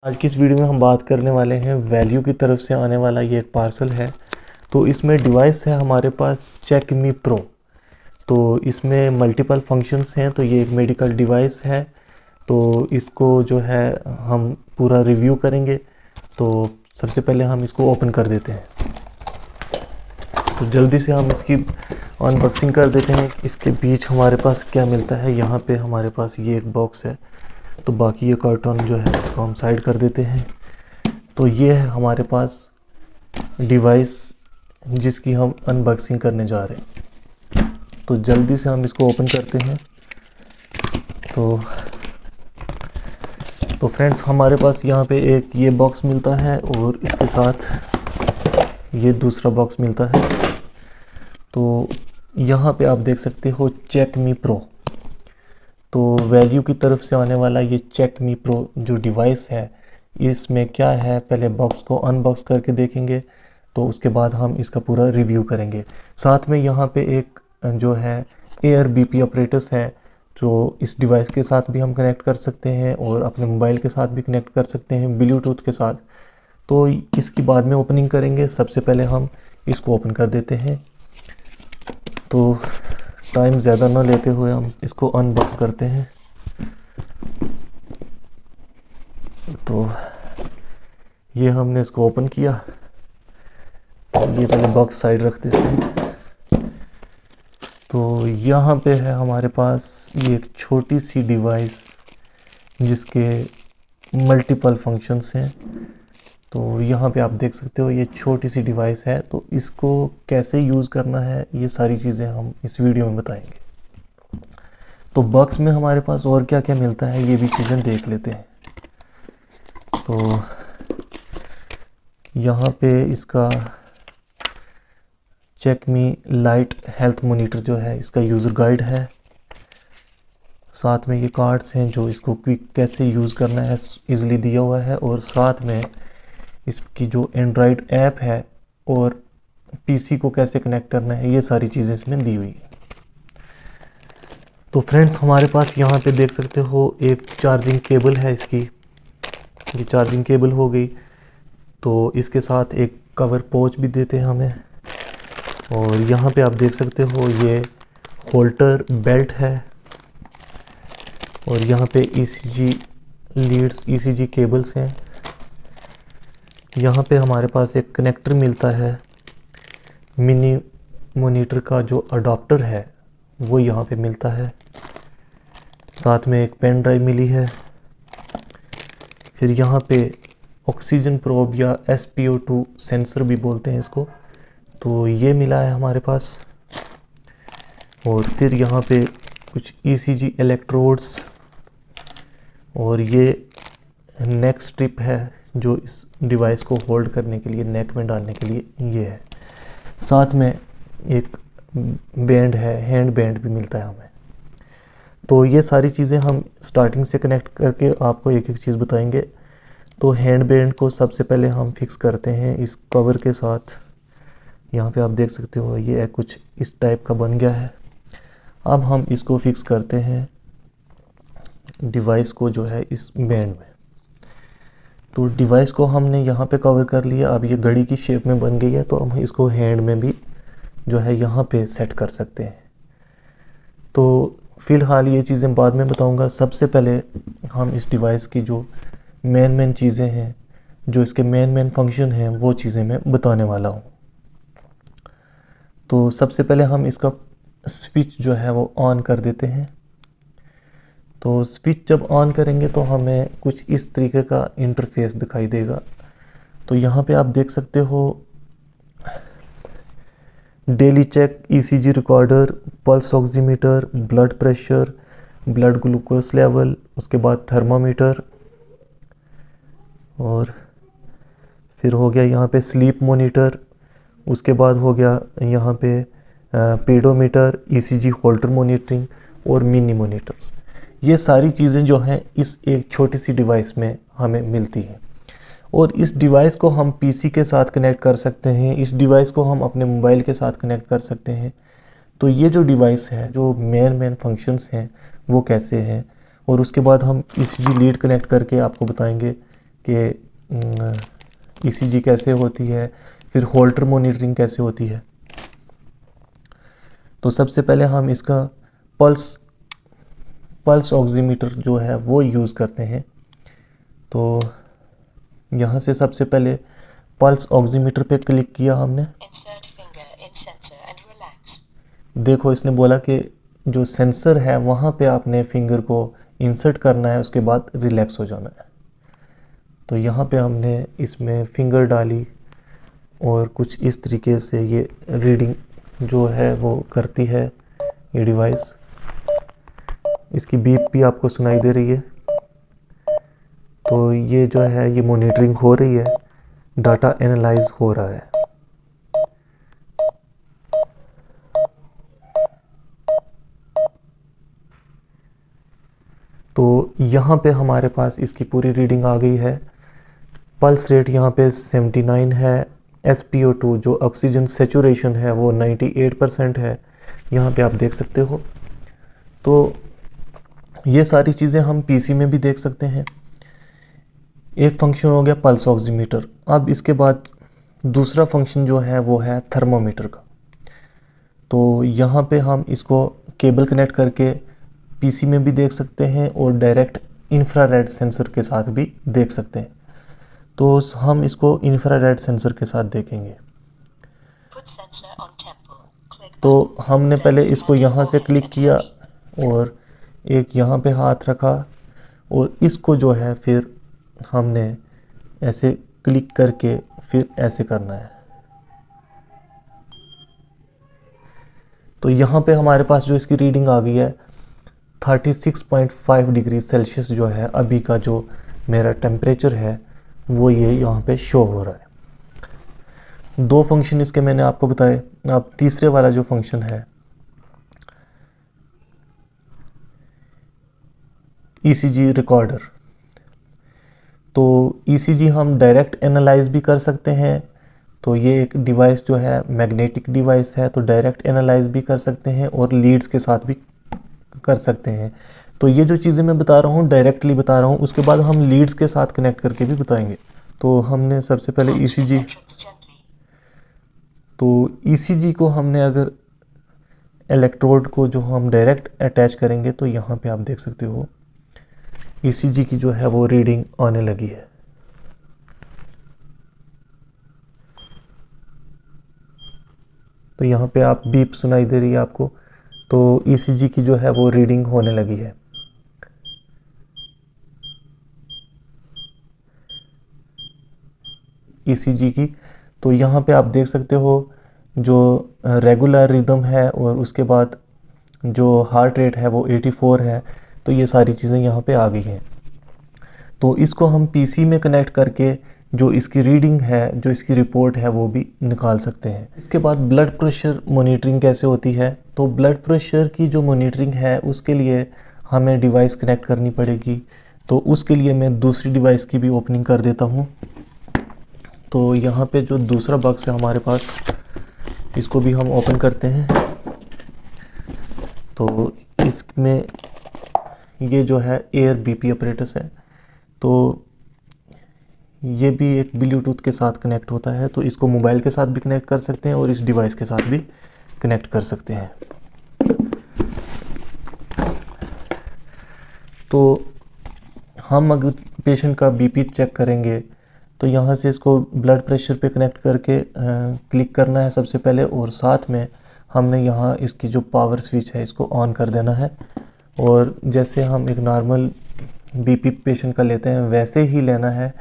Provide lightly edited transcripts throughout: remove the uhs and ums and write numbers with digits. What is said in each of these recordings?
आज की इस वीडियो में हम बात करने वाले हैं वैल्यू की तरफ से आने वाला ये एक पार्सल है। तो इसमें डिवाइस है हमारे पास चेक मी प्रो। तो इसमें मल्टीपल फंक्शंस हैं। तो ये एक मेडिकल डिवाइस है। तो इसको जो है हम पूरा रिव्यू करेंगे। तो सबसे पहले हम इसको ओपन कर देते हैं। तो जल्दी से हम इसकी अनबॉक्सिंग कर देते हैं। इसके बीच हमारे पास क्या मिलता है। यहाँ पे हमारे पास ये एक बॉक्स है। तो बाकी ये कार्टून जो है इसको हम साइड कर देते हैं। तो ये है हमारे पास डिवाइस जिसकी हम अनबॉक्सिंग करने जा रहे हैं। तो जल्दी से हम इसको ओपन करते हैं। तो फ्रेंड्स हमारे पास यहाँ पे एक ये बॉक्स मिलता है और इसके साथ ये दूसरा बॉक्स मिलता है। तो यहाँ पे आप देख सकते हो चेक मी प्रो। तो वैल्यू की तरफ से आने वाला ये चेक मी प्रो जो डिवाइस है, इसमें क्या है पहले बॉक्स को अनबॉक्स करके देखेंगे। तो उसके बाद हम इसका पूरा रिव्यू करेंगे। साथ में यहाँ पे एक जो है एयर बीपी ऑपरेटर्स है जो इस डिवाइस के साथ भी हम कनेक्ट कर सकते हैं और अपने मोबाइल के साथ भी कनेक्ट कर सकते हैं ब्लूटूथ के साथ। तो इसकी बाद में ओपनिंग करेंगे। सबसे पहले हम इसको ओपन कर देते हैं। तो टाइम ज़्यादा ना लेते हुए हम इसको अनबॉक्स करते हैं। तो ये हमने इसको ओपन किया। ये पहले बॉक्स साइड रख देते हैं। तो यहाँ पे है हमारे पास ये एक छोटी सी डिवाइस जिसके मल्टीपल फंक्शंस हैं। तो यहाँ पे आप देख सकते हो ये छोटी सी डिवाइस है। तो इसको कैसे यूज़ करना है ये सारी चीज़ें हम इस वीडियो में बताएंगे। तो बॉक्स में हमारे पास और क्या क्या मिलता है ये भी चीज़ें देख लेते हैं। तो यहाँ पे इसका Checkme Lite health monitor जो है इसका यूज़र गाइड है। साथ में ये कार्ड्स हैं जो इसको क्विक कैसे यूज़ करना है इजीली दिया हुआ है। और साथ में इसकी जो एंड्रॉयड ऐप है और पीसी को कैसे कनेक्ट करना है ये सारी चीज़ें इसमें दी हुई है। तो फ्रेंड्स हमारे पास यहाँ पे देख सकते हो एक चार्जिंग केबल है इसकी। ये चार्जिंग केबल हो गई। तो इसके साथ एक कवर पोच भी देते हैं हमें। और यहाँ पे आप देख सकते हो ये होल्डर बेल्ट है। और यहाँ पे ईसीजी लीड्स ईसीजी केबल्स हैं। यहाँ पे हमारे पास एक कनेक्टर मिलता है। मिनी मॉनिटर का जो अडॉप्टर है वो यहाँ पे मिलता है। साथ में एक पेन ड्राइव मिली है। फिर यहाँ पे ऑक्सीजन प्रोब या SpO2 सेंसर भी बोलते हैं इसको। तो ये मिला है हमारे पास। और फिर यहाँ पे कुछ ECG इलेक्ट्रोड्स और ये नेक स्ट्रिप है जो इस डिवाइस को होल्ड करने के लिए नेक में डालने के लिए ये है। साथ में एक बैंड है, हैंड बैंड भी मिलता है हमें। तो ये सारी चीज़ें हम स्टार्टिंग से कनेक्ट करके आपको एक एक चीज़ बताएंगे। तो हैंड बैंड को सबसे पहले हम फिक्स करते हैं इस कवर के साथ। यहाँ पे आप देख सकते हो ये कुछ इस टाइप का बन गया है। अब हम इसको फिक्स करते हैं डिवाइस को जो है इस बैंड में। तो डिवाइस को हमने यहाँ पे कवर कर लिया। अब ये घड़ी की शेप में बन गई है। तो हम इसको हैंड में भी जो है यहाँ पे सेट कर सकते हैं। तो फ़िलहाल ये चीज़ें बाद में बताऊँगा। सबसे पहले हम इस डिवाइस की जो मेन चीज़ें हैं, जो इसके मेन फंक्शन हैं, वो चीज़ें मैं बताने वाला हूँ। तो सबसे पहले हम इसका स्विच जो है वो ऑन कर देते हैं। तो स्विच जब ऑन करेंगे तो हमें कुछ इस तरीके का इंटरफेस दिखाई देगा। तो यहाँ पे आप देख सकते हो daily check, ECG recorder, pulse oximeter, blood pressure, blood glucose level, उसके बाद थर्मामीटर, और फिर हो गया यहाँ पे स्लीप मॉनिटर। उसके बाद हो गया यहाँ पे पेडोमीटर, ECG होल्डर मॉनिटरिंग और मिनी मॉनिटर्स। ये सारी चीज़ें जो हैं इस एक छोटी सी डिवाइस में हमें मिलती हैं। और इस डिवाइस को हम पीसी के साथ कनेक्ट कर सकते हैं। इस डिवाइस को हम अपने मोबाइल के साथ कनेक्ट कर सकते हैं। तो ये जो डिवाइस है, जो मेन फंक्शंस हैं वो कैसे हैं, और उसके बाद हम ECG लीड कनेक्ट करके आपको बताएंगे कि ईसीजी कैसे होती है, फिर होल्टर मॉनिटरिंग कैसे होती है। तो सबसे पहले हम इसका पल्स ऑक्सीमीटर जो है वो यूज़ करते हैं। तो यहाँ से सबसे पहले पल्स ऑक्सीमीटर पे क्लिक किया हमने। देखो इसने बोला कि जो सेंसर है वहाँ पे आपने फिंगर को इंसर्ट करना है, उसके बाद रिलैक्स हो जाना है। तो यहाँ पे हमने इसमें फिंगर डाली और कुछ इस तरीके से ये रीडिंग जो है वो करती है ये डिवाइस। इसकी बीप भी आपको सुनाई दे रही है। तो ये जो है ये मॉनिटरिंग हो रही है, डाटा एनालाइज हो रहा है। तो यहाँ पे हमारे पास इसकी पूरी रीडिंग आ गई है। पल्स रेट यहाँ पे 79 है। SpO2 जो ऑक्सीजन सेचुरेशन है वो 98% है, यहाँ पे आप देख सकते हो। तो ये सारी चीज़ें हम पीसी में भी देख सकते हैं। एक फंक्शन हो गया पल्स ऑक्सीमीटर। अब इसके बाद दूसरा फंक्शन जो है वो है थर्मोमीटर का। तो यहाँ पे हम इसको केबल कनेक्ट करके पीसी में भी देख सकते हैं और डायरेक्ट इंफ्रारेड सेंसर के साथ भी देख सकते हैं। तो हम इसको इंफ्रारेड सेंसर के साथ देखेंगे। तो हमने पहले इसको यहाँ से क्लिक किया और एक यहाँ पे हाथ रखा और इसको जो है फिर हमने ऐसे क्लिक करके फिर ऐसे करना है। तो यहाँ पे हमारे पास जो इसकी रीडिंग आ गई है 36.5 डिग्री सेल्सियस जो है अभी का जो मेरा टेम्परेचर है वो ये यहाँ पे शो हो रहा है। दो फंक्शन इसके मैंने आपको बताए। अब तीसरे वाला जो फंक्शन है ईसीजी रिकॉर्डर। तो ईसीजी हम डायरेक्ट एनालाइज भी कर सकते हैं। तो ये एक डिवाइस जो है मैग्नेटिक डिवाइस है, तो डायरेक्ट एनालाइज भी कर सकते हैं और लीड्स के साथ भी कर सकते हैं। तो ये जो चीज़ें मैं बता रहा हूँ डायरेक्टली बता रहा हूँ, उसके बाद हम लीड्स के साथ कनेक्ट करके भी बताएंगे। तो हमने सबसे पहले ईसीजी, तो ईसीजी को हमने अगर इलेक्ट्रोड को जो हम डायरेक्ट अटैच करेंगे तो यहाँ पे आप देख सकते हो ईसीजी की जो है वो रीडिंग आने लगी है। तो यहाँ पे आप बीप सुनाई दे रही है आपको। तो ईसीजी की जो है वो रीडिंग होने लगी है। ईसीजी की तो यहाँ पे आप देख सकते हो जो रेगुलर रिदम है और उसके बाद जो हार्ट रेट है वो 84 है। तो ये सारी चीज़ें यहाँ पे आ गई हैं। तो इसको हम पीसी में कनेक्ट करके जो इसकी रीडिंग है, जो इसकी रिपोर्ट है वो भी निकाल सकते हैं। इसके बाद ब्लड प्रेशर मॉनिटरिंग कैसे होती है। तो ब्लड प्रेशर की जो मॉनिटरिंग है उसके लिए हमें डिवाइस कनेक्ट करनी पड़ेगी। तो उसके लिए मैं दूसरी डिवाइस की भी ओपनिंग कर देता हूँ। तो यहाँ पे जो दूसरा बॉक्स है हमारे पास, इसको भी हम ओपन करते हैं। तो इसमें ये जो है एयर बीपी अपरेटस है। तो ये भी एक ब्लूटूथ के साथ कनेक्ट होता है। तो इसको मोबाइल के साथ भी कनेक्ट कर सकते हैं और इस डिवाइस के साथ भी कनेक्ट कर सकते हैं। तो हम अगर पेशेंट का बीपी चेक करेंगे तो यहाँ से इसको ब्लड प्रेशर पे कनेक्ट करके क्लिक करना है सबसे पहले, और साथ में हमने यहाँ इसकी जो पावर स्विच है इसको ऑन कर देना है। और जैसे हम एक नॉर्मल बीपी पेशेंट का लेते हैं वैसे ही लेना है,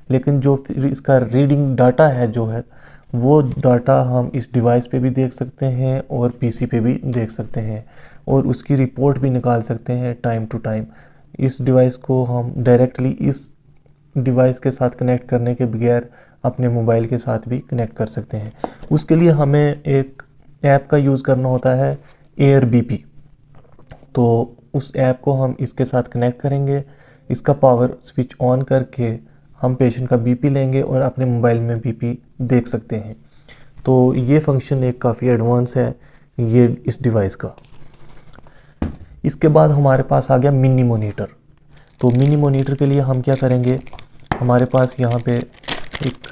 लेकिन जो फिर इसका रीडिंग डाटा है जो है वो डाटा हम इस डिवाइस पे भी देख सकते हैं और पीसी पे भी देख सकते हैं और उसकी रिपोर्ट भी निकाल सकते हैं टाइम टू टाइम। इस डिवाइस को हम डायरेक्टली इस डिवाइस के साथ कनेक्ट करने के बगैर अपने मोबाइल के साथ भी कनेक्ट कर सकते हैं। उसके लिए हमें एक ऐप का यूज़ करना होता है एयर बीपी। तो उस ऐप को हम इसके साथ कनेक्ट करेंगे, इसका पावर स्विच ऑन करके हम पेशेंट का बीपी लेंगे और अपने मोबाइल में बीपी देख सकते हैं। तो ये फंक्शन एक काफ़ी एडवांस है ये इस डिवाइस का। इसके बाद हमारे पास आ गया मिनी मॉनिटर। तो मिनी मॉनिटर के लिए हम क्या करेंगे, हमारे पास यहाँ पे एक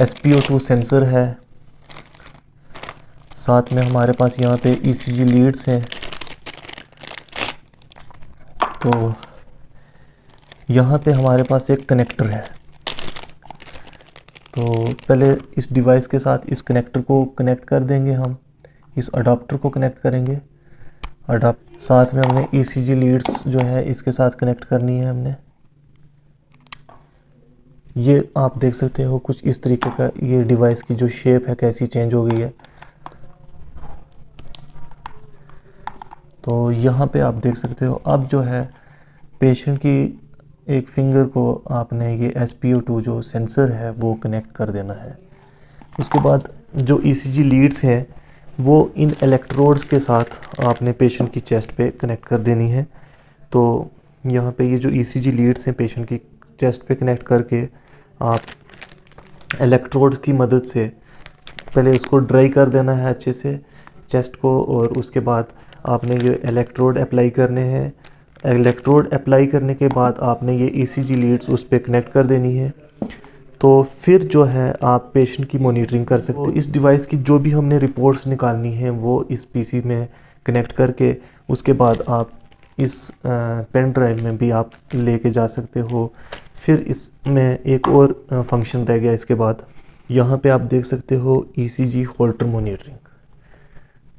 SpO2 सेंसर है, साथ में हमारे पास यहाँ पे ECG लीड्स हैं। तो यहाँ पे हमारे पास एक कनेक्टर है। तो पहले इस डिवाइस के साथ इस कनेक्टर को कनेक्ट कर देंगे, हम इस अडाप्टर को कनेक्ट करेंगे। साथ में हमने ECG लीड्स जो है इसके साथ कनेक्ट करनी है हमने। ये आप देख सकते हो कुछ इस तरीके का ये डिवाइस की जो शेप है कैसी चेंज हो गई है। तो यहाँ पे आप देख सकते हो अब जो है पेशेंट की एक फिंगर को आपने ये SpO2 जो सेंसर है वो कनेक्ट कर देना है। उसके बाद जो ECG लीड्स हैं वो इन इलेक्ट्रोड्स के साथ आपने पेशेंट की चेस्ट पे कनेक्ट कर देनी है। तो यहाँ पे ये जो ECG लीड्स हैं पेशेंट की चेस्ट पे कनेक्ट करके आप इलेक्ट्रोड्स की मदद से पहले उसको ड्राई कर देना है अच्छे से चेस्ट को, और उसके बाद आपने ये इलेक्ट्रोड अप्लाई करने हैं। इलेक्ट्रोड अप्लाई करने के बाद आपने ये ECG लीड्स उस पर कनेक्ट कर देनी है। तो फिर जो है आप पेशेंट की मॉनिटरिंग कर सकते हो। इस डिवाइस की जो भी हमने रिपोर्ट्स निकालनी है वो इस PC में कनेक्ट करके उसके बाद आप इस पेन ड्राइव में भी आप लेके जा सकते हो। फिर इसमें एक और फंक्शन रह गया इसके बाद, यहाँ पे आप देख सकते हो ECG होल्टर मॉनिटरिंग।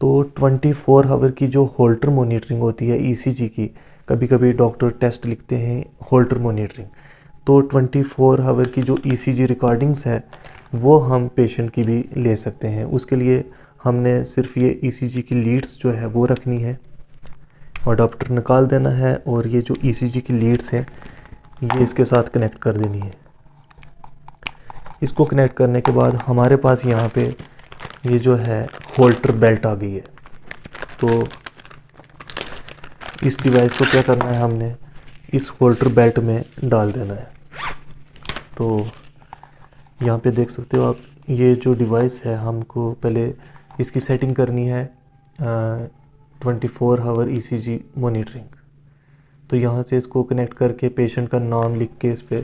तो 24 आवर की जो होल्टर मॉनिटरिंग होती है ECG की, कभी कभी डॉक्टर टेस्ट लिखते हैं होल्टर मॉनिटरिंग, तो 24 आवर की जो ECG रिकॉर्डिंग्स है वो हम पेशेंट की भी ले सकते हैं। उसके लिए हमने सिर्फ ये ECG की लीड्स जो है वो रखनी है, अडॉप्टर निकाल देना है और ये जो ECG की लीड्स हैं ये इसके साथ कनेक्ट कर देनी है। इसको कनेक्ट करने के बाद हमारे पास यहाँ पे ये जो है होल्टर बेल्ट आ गई है। तो इस डिवाइस को क्या करना है, हमने इस होल्टर बेल्ट में डाल देना है। तो यहाँ पे देख सकते हो आप, ये जो डिवाइस है हमको पहले इसकी सेटिंग करनी है 24 आवर ECG मॉनिटरिंग। तो यहाँ से इसको कनेक्ट करके पेशेंट का नाम लिख के इस पर,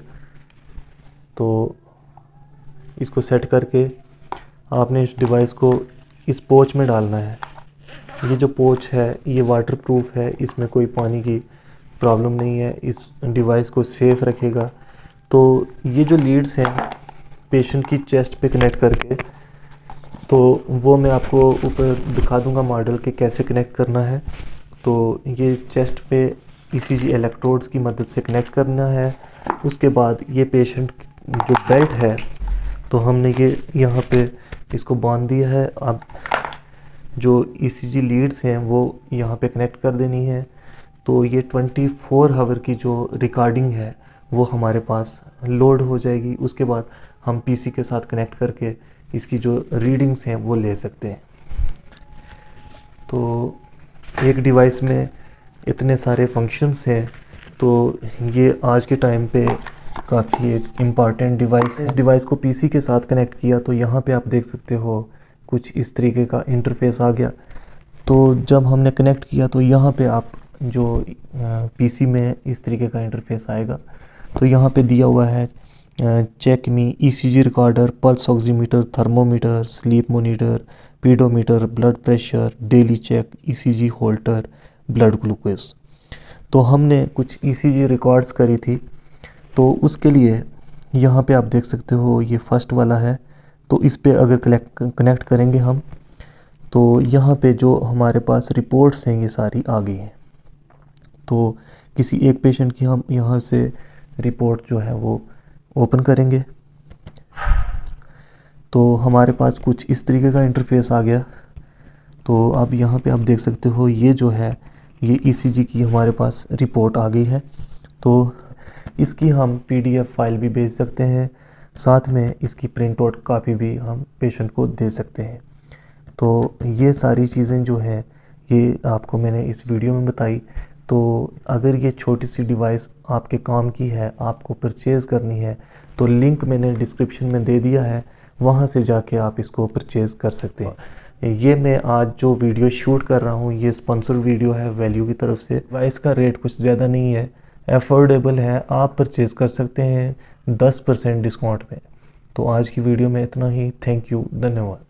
तो इसको सेट करके आपने इस डिवाइस को इस पोच में डालना है। ये जो पोच है ये वाटरप्रूफ है, इसमें कोई पानी की प्रॉब्लम नहीं है, इस डिवाइस को सेफ रखेगा। तो ये जो लीड्स हैं पेशेंट की चेस्ट पे कनेक्ट करके, तो वो मैं आपको ऊपर दिखा दूंगा मॉडल के कैसे कनेक्ट करना है। तो ये चेस्ट पे ECG इलेक्ट्रोड्स की मदद से कनेक्ट करना है। उसके बाद ये पेशेंट जो बेल्ट है तो हमने ये यहाँ पे इसको बांध दिया है। अब जो ECG लीड्स हैं वो यहाँ पे कनेक्ट कर देनी है। तो ये 24 आवर की जो रिकॉर्डिंग है वो हमारे पास लोड हो जाएगी। उसके बाद हम PC के साथ कनेक्ट करके इसकी जो रीडिंग्स हैं वो ले सकते हैं। तो एक डिवाइस में इतने सारे फंक्शंस हैं, तो ये आज के टाइम पे काफ़ी एक इम्पॉर्टेंट डिवाइस है। इस डिवाइस को PC के साथ कनेक्ट किया तो यहाँ पे आप देख सकते हो कुछ इस तरीके का इंटरफेस आ गया। तो जब हमने कनेक्ट किया तो यहाँ पे आप जो PC में इस तरीके का इंटरफेस आएगा। तो यहाँ पे दिया हुआ है check me, ECG recorder, pulse oximeter, thermometer, sleep monitor, pedometer, blood pressure, daily check, ECG Holter, blood glucose. तो हमने कुछ ECG रिकॉर्ड्स करी थी, तो उसके लिए यहाँ पे आप देख सकते हो ये फर्स्ट वाला है। तो इस पे अगर कनेक्ट करेंगे हम तो यहाँ पे जो हमारे पास रिपोर्ट्स हैं ये सारी आ गई हैं। तो किसी एक पेशेंट की हम यहाँ से रिपोर्ट जो है वो ओपन करेंगे तो हमारे पास कुछ इस तरीके का इंटरफेस आ गया। तो अब यहाँ पे आप देख सकते हो ये जो है ये ECG की हमारे पास रिपोर्ट आ गई है। तो इसकी हम PDF फाइल भी भेज सकते हैं, साथ में इसकी प्रिंट आउट कापी भी हम पेशेंट को दे सकते हैं। तो ये सारी चीज़ें जो हैं ये आपको मैंने इस वीडियो में बताई। तो अगर ये छोटी सी डिवाइस आपके काम की है, आपको परचेज़ करनी है, तो लिंक मैंने डिस्क्रिप्शन में दे दिया है, वहाँ से जाके आप इसको परचेज़ कर सकते हैं। ये मैं आज जो वीडियो शूट कर रहा हूँ ये स्पॉन्सर वीडियो है वैल्यू की तरफ से। डिवाइस का रेट कुछ ज़्यादा नहीं है, अफोर्डेबल है, आप परचेज़ कर सकते हैं 10% डिस्काउंट में। तो आज की वीडियो में इतना ही। थैंक यू, धन्यवाद।